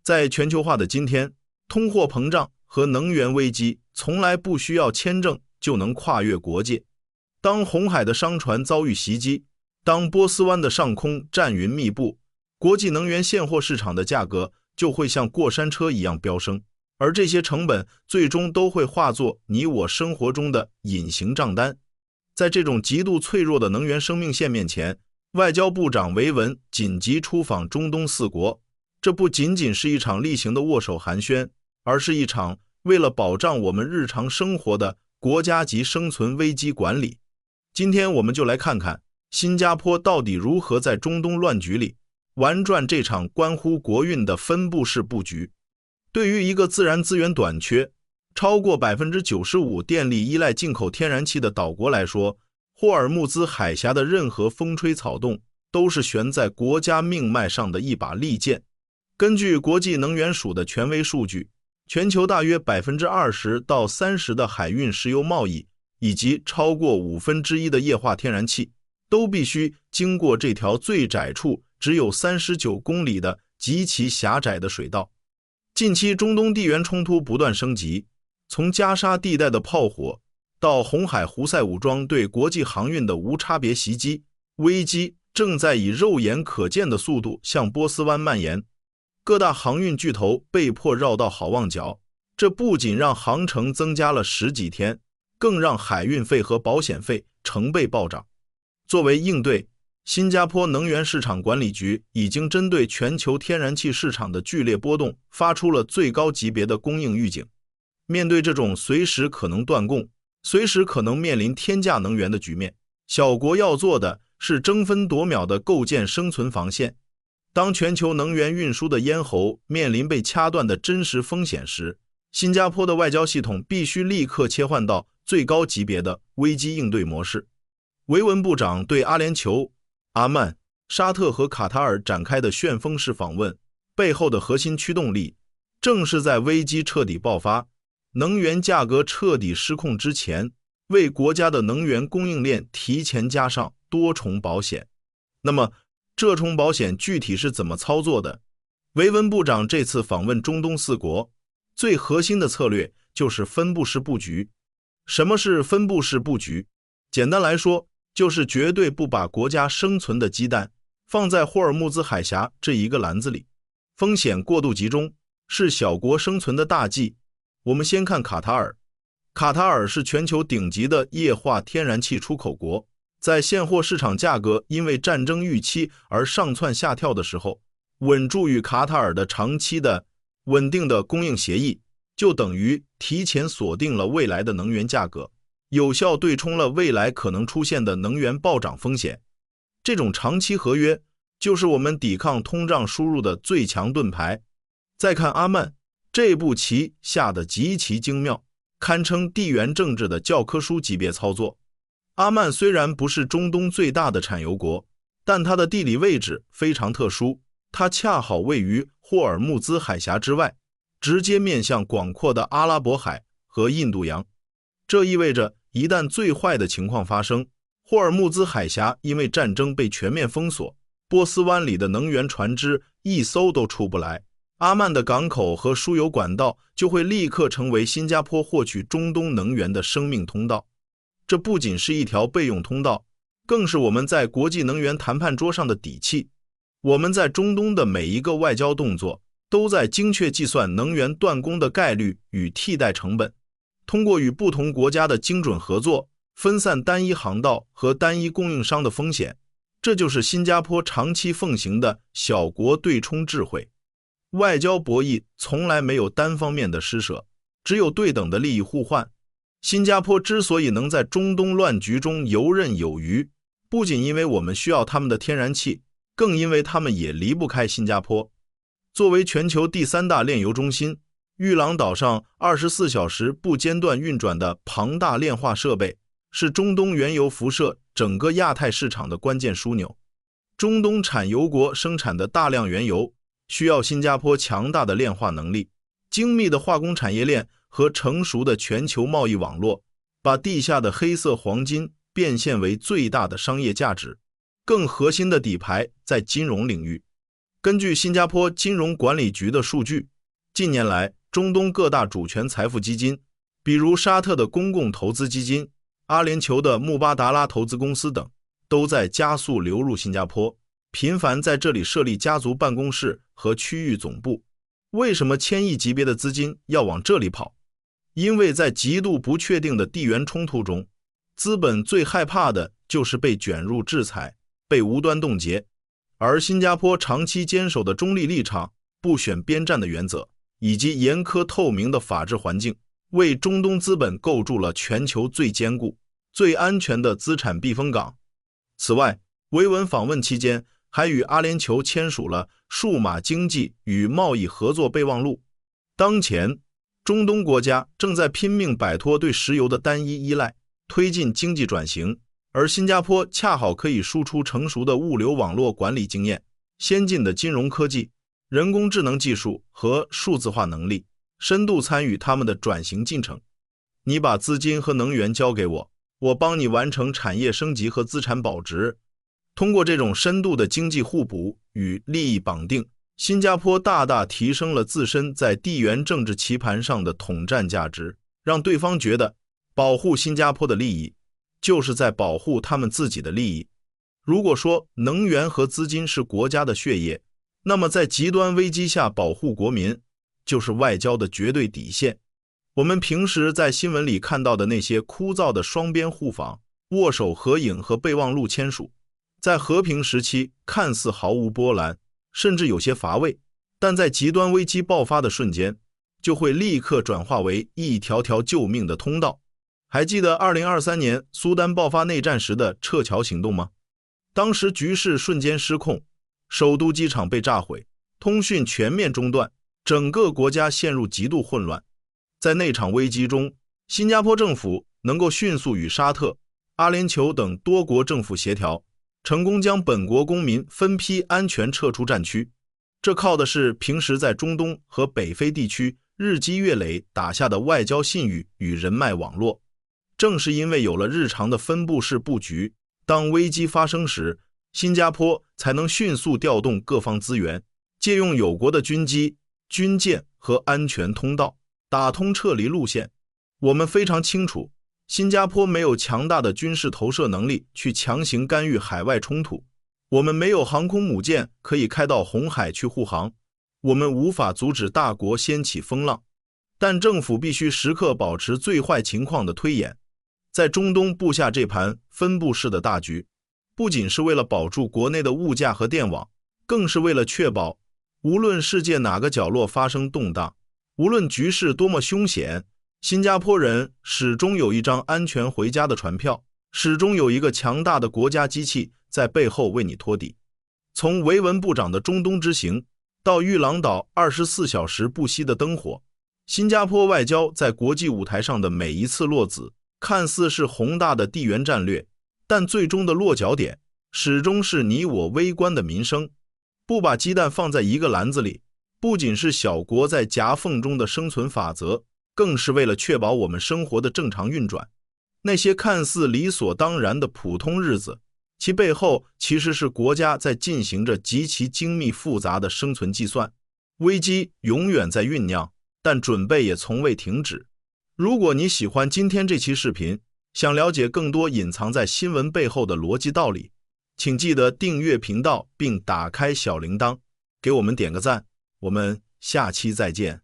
在全球化的今天，通货膨胀和能源危机从来不需要签证就能跨越国界。当红海的商船遭遇袭击，当波斯湾的上空战云密布，国际能源现货市场的价格就会像过山车一样飙升，而这些成本最终都会化作你我生活中的隐形账单。在这种极度脆弱的能源生命线面前，外交部长维文紧急出访中东4国，这不仅仅是一场例行的握手寒暄，而是一场为了保障我们日常生活的国家级生存危机管理。今天我们就来看看新加坡到底如何在中东乱局里玩转这场关乎国运的分布式布局。对于一个自然资源短缺、超过 95% 电力依赖进口天然气的岛国来说，霍尔木兹海峡的任何风吹草动都是悬在国家命脉上的一把利剑。根据国际能源署的权威数据，全球大约 20% 到 30% 的海运石油贸易以及超过1/5的液化天然气都必须经过这条最窄处只有39公里的极其狭窄的水道。近期中东地缘冲突不断升级，从加沙地带的炮火到红海胡塞武装对国际航运的无差别袭击，危机正在以肉眼可见的速度向波斯湾蔓延。各大航运巨头被迫绕道好望角，这不仅让航程增加了10几天，更让海运费和保险费成倍暴涨。作为应对，新加坡能源市场管理局已经针对全球天然气市场的剧烈波动发出了最高级别的供应预警。面对这种随时可能断供、随时可能面临天价能源的局面，小国要做的是争分夺秒地构建生存防线。当全球能源运输的咽喉面临被掐断的真实风险时，新加坡的外交系统必须立刻切换到最高级别的危机应对模式。维文部长对阿联酋、阿曼、沙特和卡塔尔展开的旋风式访问，背后的核心驱动力正是在危机彻底爆发、能源价格彻底失控之前，为国家的能源供应链提前加上多重保险。那么这重保险具体是怎么操作的？维文部长这次访问中东4国，最核心的策略就是分布式布局。什么是分布式布局？简单来说，就是绝对不把国家生存的鸡蛋放在霍尔木兹海峡这一个篮子里，风险过度集中，是小国生存的大忌。我们先看卡塔尔。卡塔尔是全球顶级的液化天然气出口国，在现货市场价格因为战争预期而上蹿下跳的时候，稳住与卡塔尔的长期的稳定的供应协议，就等于提前锁定了未来的能源价格，有效对冲了未来可能出现的能源暴涨风险。这种长期合约就是我们抵抗通胀输入的最强盾牌。再看阿曼，这步棋下得极其精妙，堪称地缘政治的教科书级别操作。阿曼虽然不是中东最大的产油国，但它的地理位置非常特殊，它恰好位于霍尔木兹海峡之外，直接面向广阔的阿拉伯海和印度洋。这意味着一旦最坏的情况发生，霍尔木兹海峡因为战争被全面封锁，波斯湾里的能源船只一艘都出不来，阿曼的港口和输油管道就会立刻成为新加坡获取中东能源的生命通道。这不仅是一条备用通道，更是我们在国际能源谈判桌上的底气。我们在中东的每一个外交动作都在精确计算能源断供的概率与替代成本，通过与不同国家的精准合作，分散单一航道和单一供应商的风险。这就是新加坡长期奉行的小国对冲智慧。外交博弈从来没有单方面的施舍，只有对等的利益互换。新加坡之所以能在中东乱局中游刃有余，不仅因为我们需要他们的天然气，更因为他们也离不开新加坡。作为全球第3大炼油中心，玉郎岛上24小时不间断运转的庞大炼化设备，是中东原油辐射整个亚太市场的关键枢纽。中东产油国生产的大量原油需要新加坡强大的炼化能力、精密的化工产业链和成熟的全球贸易网络，把地下的黑色黄金变现为最大的商业价值。更核心的底牌在金融领域。根据新加坡金融管理局的数据，近年来中东各大主权财富基金，比如沙特的公共投资基金、阿联酋的穆巴达拉投资公司等，都在加速流入新加坡，频繁在这里设立家族办公室和区域总部。为什么千亿级别的资金要往这里跑？因为在极度不确定的地缘冲突中，资本最害怕的就是被卷入制裁，被无端冻结。而新加坡长期坚守的中立立场、不选边站的原则，以及严苛透明的法治环境，为中东资本构筑了全球最坚固、最安全的资产避风港。此外，维文访问期间还与阿联酋签署了数码经济与贸易合作备忘录。当前，中东国家正在拼命摆脱对石油的单一依赖，推进经济转型，而新加坡恰好可以输出成熟的物流网络管理经验、先进的金融科技、人工智能技术和数字化能力，深度参与他们的转型进程。你把资金和能源交给我，我帮你完成产业升级和资产保值。通过这种深度的经济互补与利益绑定，新加坡大大提升了自身在地缘政治棋盘上的统战价值，让对方觉得保护新加坡的利益就是在保护他们自己的利益。如果说能源和资金是国家的血液，那么在极端危机下保护国民就是外交的绝对底线。我们平时在新闻里看到的那些枯燥的双边互访、握手合影和备忘录签署，在和平时期看似毫无波澜，甚至有些乏味，但在极端危机爆发的瞬间，就会立刻转化为一条条救命的通道。还记得2023年苏丹爆发内战时的撤侨行动吗？当时局势瞬间失控，首都机场被炸毁，通讯全面中断，整个国家陷入极度混乱。在那场危机中，新加坡政府能够迅速与沙特、阿联酋等多国政府协调，成功将本国公民分批安全撤出战区。这靠的是平时在中东和北非地区日积月累打下的外交信誉与人脉网络。正是因为有了日常的分布式布局，当危机发生时，新加坡才能迅速调动各方资源，借用友国的军机、军舰和安全通道，打通撤离路线。我们非常清楚，新加坡没有强大的军事投射能力去强行干预海外冲突，我们没有航空母舰可以开到红海去护航，我们无法阻止大国掀起风浪。但政府必须时刻保持最坏情况的推演，在中东布下这盘分布式的大局，不仅是为了保住国内的物价和电网，更是为了确保无论世界哪个角落发生动荡，无论局势多么凶险，新加坡人始终有一张安全回家的船票，始终有一个强大的国家机器在背后为你托底。从维文部长的中东之行到玉郎岛24小时不息的灯火，新加坡外交在国际舞台上的每一次落子，看似是宏大的地缘战略，但最终的落脚点始终是你我微观的民生。不把鸡蛋放在一个篮子里，不仅是小国在夹缝中的生存法则，更是为了确保我们生活的正常运转。那些看似理所当然的普通日子，其背后其实是国家在进行着极其精密复杂的生存计算。危机永远在酝酿，但准备也从未停止。如果你喜欢今天这期视频，想了解更多隐藏在新闻背后的逻辑道理，请记得订阅频道并打开小铃铛，给我们点个赞。我们下期再见。